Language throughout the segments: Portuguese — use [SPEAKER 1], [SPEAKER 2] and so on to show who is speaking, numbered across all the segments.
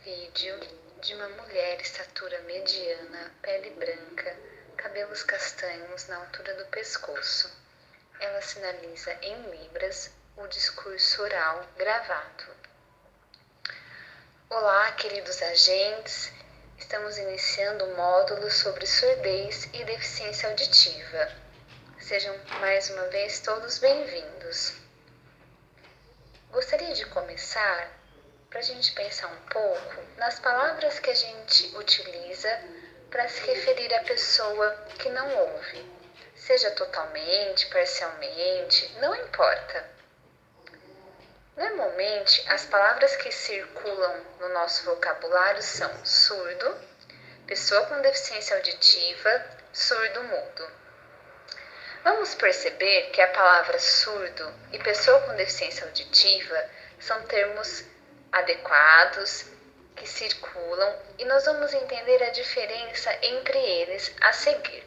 [SPEAKER 1] Vídeo de uma mulher estatura mediana, pele branca, cabelos castanhos na altura do pescoço. Ela sinaliza em libras o discurso oral gravado. Olá, queridos agentes. Estamos iniciando o módulo sobre surdez e deficiência auditiva. Sejam mais uma vez todos bem-vindos. Gostaria de começar para a gente pensar um pouco nas palavras que a gente utiliza para se referir à pessoa que não ouve, seja totalmente, parcialmente, não importa. Normalmente, as palavras que circulam no nosso vocabulário são surdo, pessoa com deficiência auditiva, surdo-mudo. Vamos perceber que a palavra surdo e pessoa com deficiência auditiva são termos adequados, que circulam, e nós vamos entender a diferença entre eles a seguir.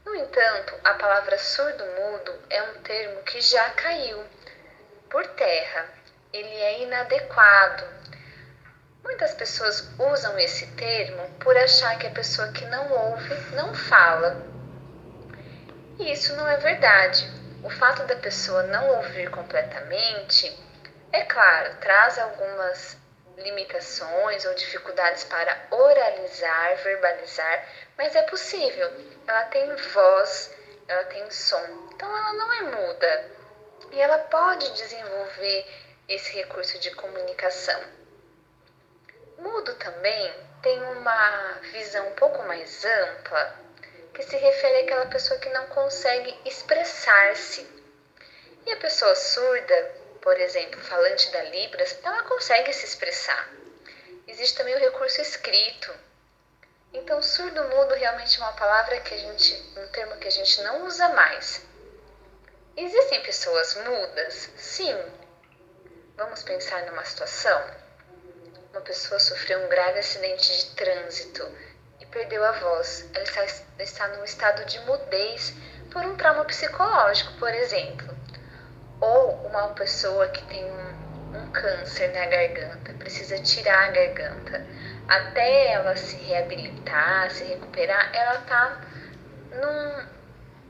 [SPEAKER 1] No entanto, a palavra surdo-mudo é um termo que já caiu por terra. Ele é inadequado. Muitas pessoas usam esse termo por achar que a pessoa que não ouve não fala. E isso não é verdade. O fato da pessoa não ouvir completamente, é claro, traz algumas limitações ou dificuldades para oralizar, verbalizar, mas é possível. Ela tem voz, ela tem som, então ela não é muda e ela pode desenvolver esse recurso de comunicação. Mudo também tem uma visão um pouco mais ampla, que se refere àquela pessoa que não consegue expressar-se. E a pessoa surda, por exemplo, falante da Libras, ela consegue se expressar. Existe também o recurso escrito. Então, surdo-mudo realmente é uma palavra um termo que a gente não usa mais. Existem pessoas mudas? Sim. Vamos pensar numa situação. Uma pessoa sofreu um grave acidente de trânsito e perdeu a voz. Ela está num estado de mudez por um trauma psicológico, por exemplo. Ou uma pessoa que tem um câncer na garganta, precisa tirar a garganta. Até ela se reabilitar, se recuperar, ela está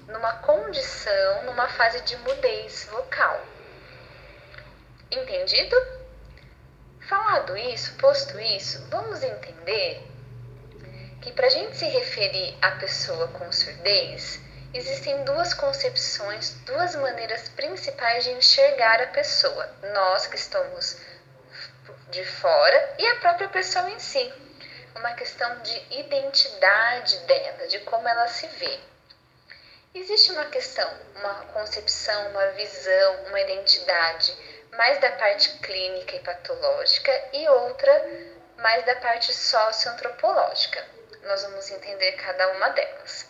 [SPEAKER 1] numa condição, numa fase de mudez vocal. Entendido? Posto isso, vamos entender que para a gente se referir à pessoa com surdez, existem duas concepções, duas maneiras principais de enxergar a pessoa. Nós que estamos de fora e a própria pessoa em si. Uma questão de identidade dela, de como ela se vê. Existe uma questão, uma concepção, uma visão, uma identidade mais da parte clínica e patológica e outra mais da parte socioantropológica. Nós vamos entender cada uma delas.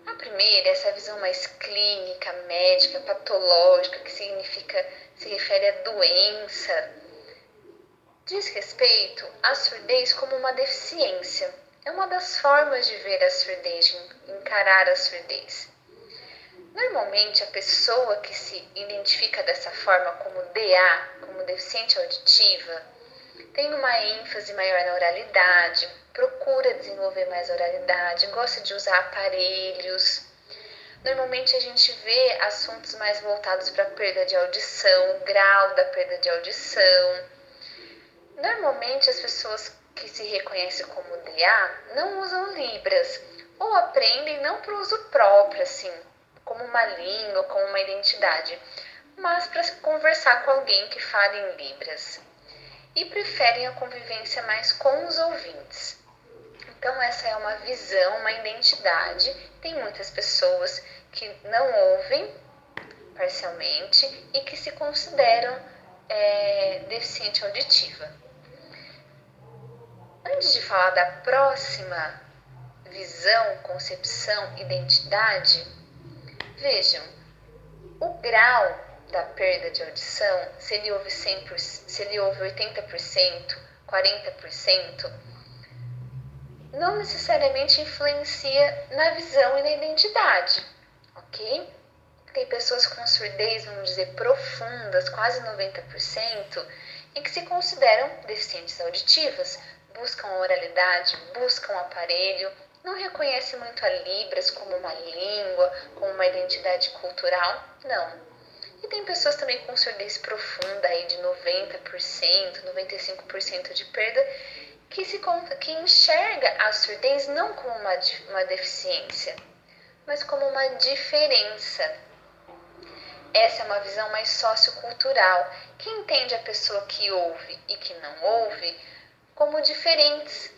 [SPEAKER 1] A primeira, essa visão mais clínica, médica, patológica, que se refere à doença, diz respeito à surdez como uma deficiência. É uma das formas de ver a surdez, de encarar a surdez. Normalmente, a pessoa que se identifica dessa forma como DA, como deficiente auditiva, tem uma ênfase maior na oralidade, procura desenvolver mais oralidade, gosta de usar aparelhos. Normalmente a gente vê assuntos mais voltados para a perda de audição, o grau da perda de audição. Normalmente as pessoas que se reconhecem como DA não usam Libras ou aprendem não para o uso próprio, assim, como uma língua, como uma identidade, mas para conversar com alguém que fala em Libras. E preferem a convivência mais com os ouvintes. Então essa é uma visão, uma identidade. Tem muitas pessoas que não ouvem parcialmente e que se consideram deficiente auditiva. Antes de falar da próxima visão, concepção, identidade, vejam, o grau da perda de audição, se ele houve 100%, se ele houve 80%, 40%, não necessariamente influencia na visão e na identidade, ok? Tem pessoas com surdez, vamos dizer, profundas, quase 90%, em que se consideram deficientes auditivas, buscam a oralidade, buscam o aparelho, não reconhecem muito a Libras como uma língua, como uma identidade cultural, não. E tem pessoas também com surdez profunda, aí de 90%, 95% de perda, que enxerga a surdez não como uma deficiência, mas como uma diferença. Essa é uma visão mais sociocultural, que entende a pessoa que ouve e que não ouve como diferentes.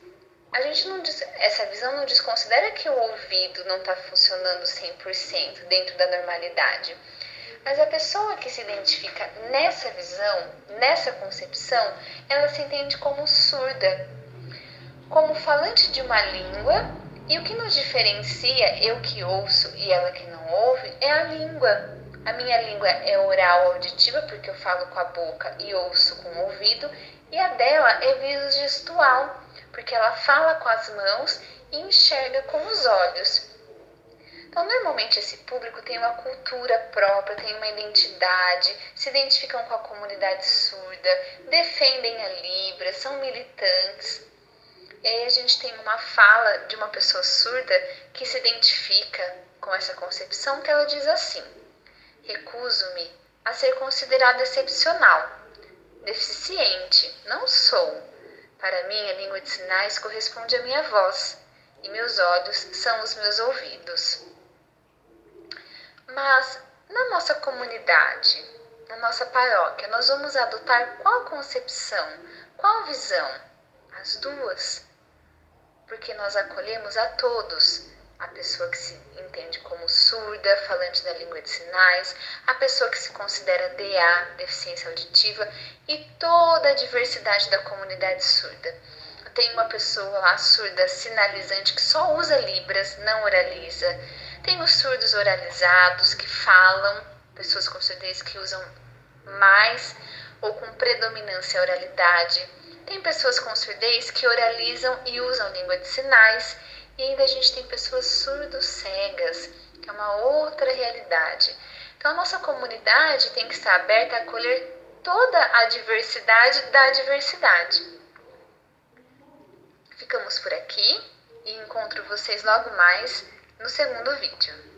[SPEAKER 1] Essa visão não desconsidera que o ouvido não está funcionando 100% dentro da normalidade. Mas a pessoa que se identifica nessa visão, nessa concepção, ela se entende como surda, como falante de uma língua, e o que nos diferencia, eu que ouço e ela que não ouve, é a língua. A minha língua é oral auditiva, porque eu falo com a boca e ouço com o ouvido, e a dela é visual, porque ela fala com as mãos e enxerga com os olhos. Então, normalmente esse público tem uma cultura própria, tem uma identidade, se identificam com a comunidade surda, defendem a Libra, são militantes. E aí a gente tem uma fala de uma pessoa surda que se identifica com essa concepção, que ela diz assim: recuso-me a ser considerada excepcional, deficiente, não sou. Para mim, a língua de sinais corresponde à minha voz, e meus olhos são os meus ouvidos. Mas, na nossa comunidade, na nossa paróquia, nós vamos adotar qual concepção, qual visão? As duas. Porque nós acolhemos a todos, a pessoa que se entende como surda, falante da língua de sinais, a pessoa que se considera DA, deficiência auditiva, e toda a diversidade da comunidade surda. Eu tenho uma pessoa lá surda sinalizante que só usa Libras, não oraliza. Tem os surdos oralizados que falam, pessoas com surdez que usam mais ou com predominância a oralidade. Tem pessoas com surdez que oralizam e usam língua de sinais, e ainda a gente tem pessoas surdo-cegas, que é uma outra realidade. Então a nossa comunidade tem que estar aberta a acolher toda a diversidade da diversidade. Ficamos por aqui e encontro vocês logo mais no segundo vídeo.